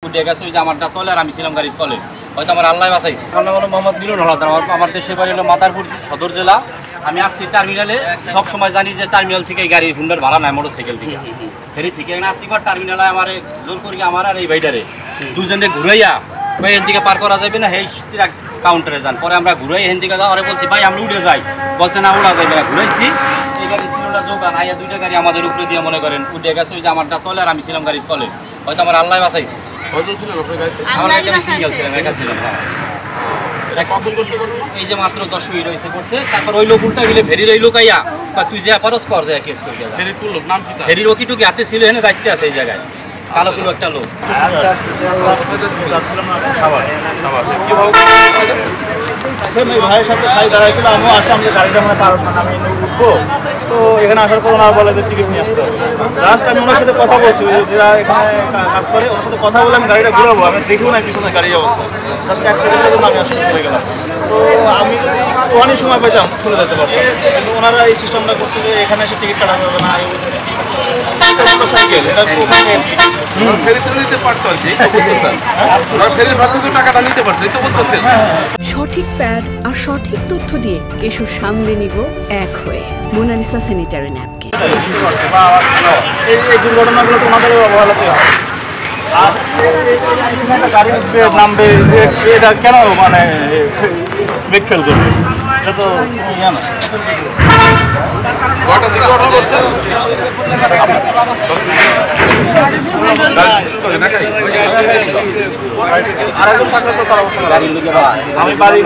উঠে গেছে ওই যে আমারটা তলে আর আমি ছিলাম গাড়ির তলে, হয়তো আমার আল্লাহ বাঁচাইছে। আমার নাম হলো মোহাম্মদ মিলন হলাদার, আমার দেশের বাড়ি হলো মাদারপুর সদর জেলা। আমি আসছি টার্মিনালে, সব সময় জানি যে টার্মিনাল থেকে গাড়ির হুন্ডার ভাড়া নেয় মোটরসাইকেল থেকে, ফেরি থেকে এখানে আসছি। টার্মিনালে আমার জোর করি আমার আর এই ভাইটারে দুজনে ঘুরাইয়া ভাই এখান থেকে পার করা যাবে না, এই কাউন্টারে যান। পরে আমরা ঘুরাই এখান থেকে যাওয়ারে বলছি ভাই আমরা উঠে যাই, বলছে না ওরা যাইবে না। ঘুরাইছি, এই গাড়ি ছিল না যোগান, আইয়া দুইটা গাড়ি আমাদের উপরে দিয়ে মনে করেন উঠে গেছে ওই যে আমারটা তলে আর আমি ছিলাম গাড়ির তলে, হয়তো আমার আল্লাহ বাঁচাইছে। আমার আমি সিঙ্গেল ছিলাম, একা ছিলাম। এই যে মাত্র 10 মিনিট হয়েছে করছে। তারপর ওই লোক উল্টা গেলে ফেরির ওই লোক আইয়া তুই যা পারস কর, যা কেস করে যা। ফেরির ওকিটুকি হাতে ছিল, এখানে দায়িত্বে আছে এই জায়গায়, কালো কোনো একটা লোক। ভাইয়ের সাথে ভাই দাঁড়াইছিল, আমিও আসলাম যে গাড়িটা মানে পারব না, আমি উঠবো। তো এখানে আসার পর ওনারা বলে যে টিকিট নিয়ে আসতে হবে। লাস্ট আমি ওনার সাথে কথা বলছি, যারা এখানে কাজ করে ওনার সাথে কথা বলে আমি গাড়িটা ঘুরাবো, আমি দেখবো না কিছু না গাড়ির অবস্থা। জাস্ট এক সেকেন্ডের জন্য আমি আসলে চলে গেলাম। তো আমি যদি অনেক সময় পাইতাম চলে যেতে পারতাম, কিন্তু ওনারা এই সিস্টেমটা করছে যে এখানে এসে টিকিট কাটা যাবে না। সঠিক প্যাড আর সঠিক তথ্য দিয়ে এসব সামলে নিব এক হয়ে মোনালিসা স্যানিটারি ন্যাপকিন। এই দুর্ঘটনাগুলো তো ওনাদের অবহেলাতে হয়। আর একটা গাড়ি উঠবে নামবে, এটা কেন মানে ব্রেক ফেল করবে, এটা তো ইয়া না। আমি বাড়ি